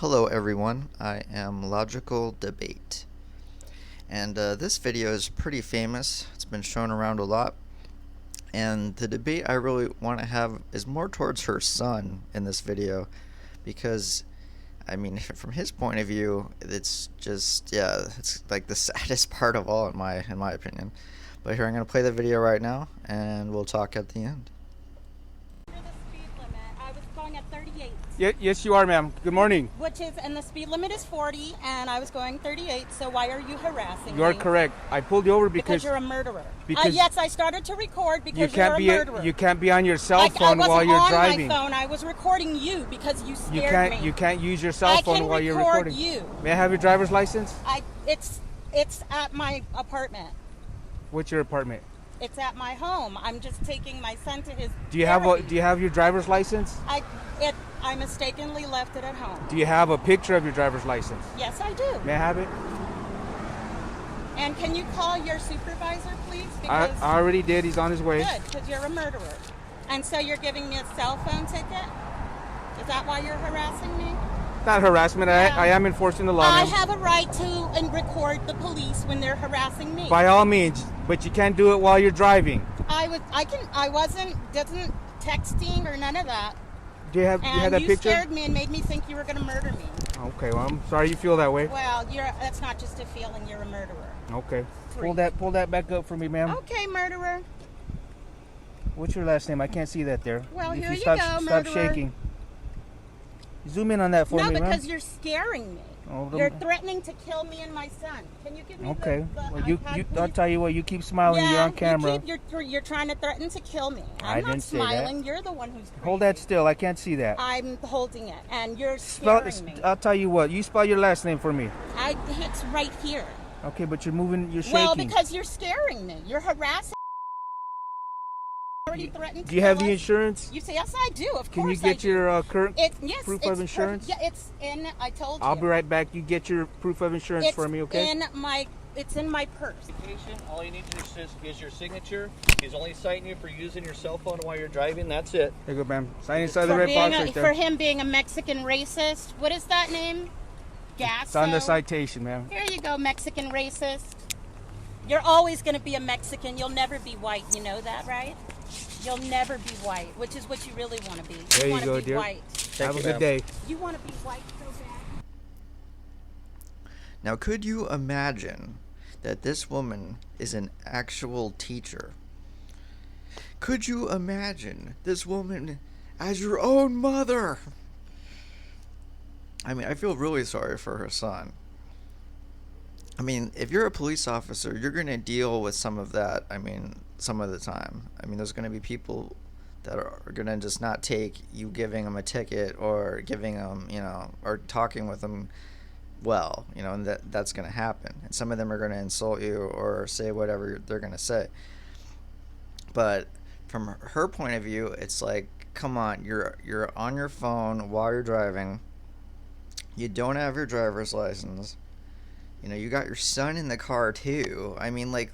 Hello everyone, I am Logical Debate, and this video is pretty famous. It's been shown around a lot, and the debate I really want to have is more towards her son in this video, because I mean, from his point of view, it's just, yeah, it's like the saddest part of all in my opinion. But here, I'm going to play the video right now, and we'll talk at the end. The speed limit. I was going at 38. Yes, you are, ma'am. Good morning. And the speed limit is 40, and I was going 38. So why are you harassing me? You are correct. I pulled you over because you're a murderer. because yes, I started to record because you can't you're a murderer. you can't be on your cell phone I while you're driving. wasn't on my phone. I was recording you because you scared me. You can't use your cell phone while you're recording. You. May I have your driver's license? It's at my apartment. What's your apartment? It's at my home. I'm just taking my son to his. Do you have your driver's license? I mistakenly left it at home. Do you have a picture of your driver's license? Yes, I do. May I have it? And can you call your supervisor, please? I already did. He's on his way. Good, because you're a murderer. And so you're giving me a cell phone ticket? Is that why you're harassing me? Not harassment. Yeah. I am enforcing the law. I ma'am. have a right to record the police when they're harassing me. By all means, but you can't do it while you're driving. I wasn't texting or none of that. Do you have that you picture? Scared me and made me think you were going to murder me. Okay, well, I'm sorry you feel that way. Well, that's not just a feeling. You're a murderer. Okay. Pull that back up for me, ma'am. Okay, murderer. What's your last name? I can't see that there. Well, if here you stop, go, Stop murderer. shaking. Zoom in on that for me, ma'am. No, because you're scaring me. Oh, You're threatening to kill me and my son. Can you give me okay. the Well, iPad, I'll tell you what. You keep smiling. yeah, You're on camera. You're trying to threaten to kill me. I I'm didn't not say that. smiling. You're the one who's crazy. Hold that still. I can't see that. I'm holding it, and you're scaring me. I'll tell you what. You spell your last name for me. It's right here. Okay, but you're moving. You're shaking. Well, because you're scaring me. You're harassing. Already threatened. Do you have the insurance? You say yes, I do. Of Can you course, I get do. your current Yes, proof it's of insurance? Yeah, it's in. I told you. I'll be right back. You get your proof of insurance It's for me, okay? It's in my purse. All you need to do is your signature. He's only citing you for using your cell phone while you're driving. That's it. There you go, ma'am. Sign inside the red box right there. For him being a Mexican racist. What is that name? Gasso. It's on the citation, ma'am. Here you go, Mexican racist. You're always going to be a Mexican. You'll never be white. You know that, right? You'll never be white, which is what you really want to be. There you want go, to be dear. white. Have a good day. You want to be white so bad. Now, could you imagine that this woman is an actual teacher? Could you imagine this woman as your own mother? I mean, I feel really sorry for her son. I mean, if you're a police officer, you're going to deal with some of that, I mean, some of the time. I mean, there's going to be people that are going to just not take you giving them a ticket or giving them, or talking with them well, and that's going to happen. And some of them are going to insult you or say whatever they're going to say. But from her point of view, it's like, come on, you're on your phone while you're driving. You don't have your driver's license. You got your son in the car too. I mean, like,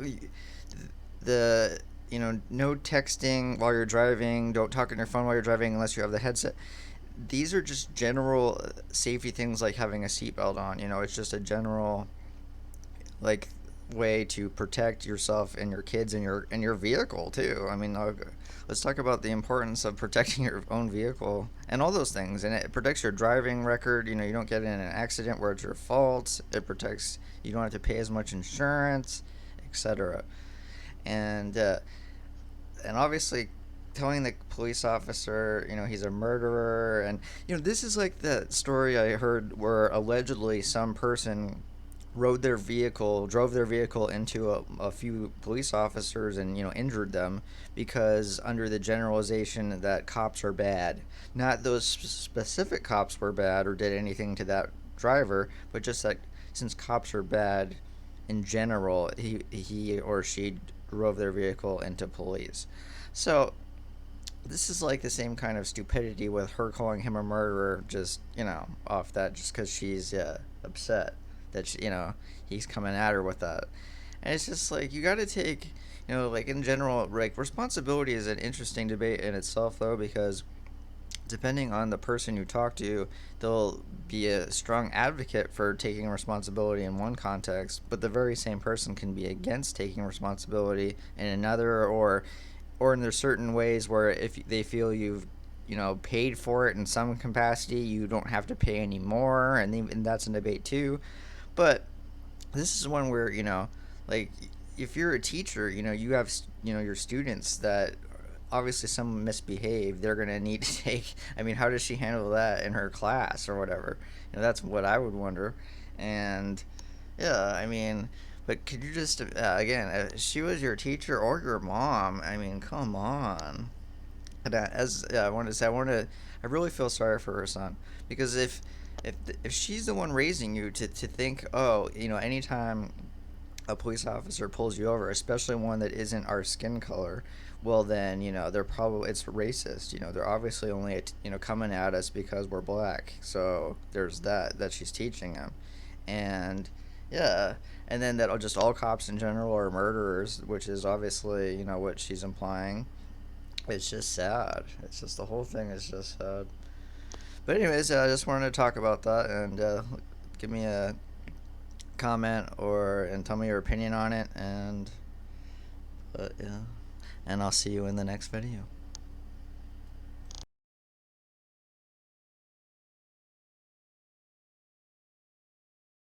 no texting while you're driving. Don't talk on your phone while you're driving unless you have the headset. These are just general safety things, like having a seatbelt on. It's just a general, like, way to protect yourself and your kids and your vehicle too. I mean, let's talk about the importance of protecting your own vehicle and all those things. And it protects your driving record. You don't get in an accident where it's your fault. It protects, you don't have to pay as much insurance, etc. And obviously telling the police officer, he's a murderer. And this is like the story I heard where allegedly some person drove their vehicle into a few police officers and injured them, because under the generalization that cops are bad. Not those specific cops were bad or did anything to that driver, but just that since cops are bad in general, he or she drove their vehicle into police. So this is like the same kind of stupidity with her calling him a murderer, just off that, just because she's upset that he's coming at her with that. And it's just like, you got to take, like, in general, like, responsibility is an interesting debate in itself, though, because depending on the person you talk to, they'll be a strong advocate for taking responsibility in one context, but the very same person can be against taking responsibility in another, or in there's certain ways where if they feel you've paid for it in some capacity, you don't have to pay anymore, and that's a debate too. But this is one where like if you're a teacher, you have your students that obviously some misbehave. They're gonna need to take. I mean, how does she handle that in her class or whatever? That's what I would wonder. And yeah, I mean, but could you just again, if she was your teacher or your mom, I mean, come on. And I wanted to say, I really feel sorry for her son, because if she's the one raising you to think, oh, anytime a police officer pulls you over, especially one that isn't our skin color, well then they're probably it's racist. They're obviously only coming at us because we're black. So there's that she's teaching him, and yeah, and then that just all cops in general are murderers, which is obviously what she's implying. It's just sad. It's just the whole thing is just sad. But anyways, I just wanted to talk about that, and give me a comment and tell me your opinion on it, and yeah, and I'll see you in the next video.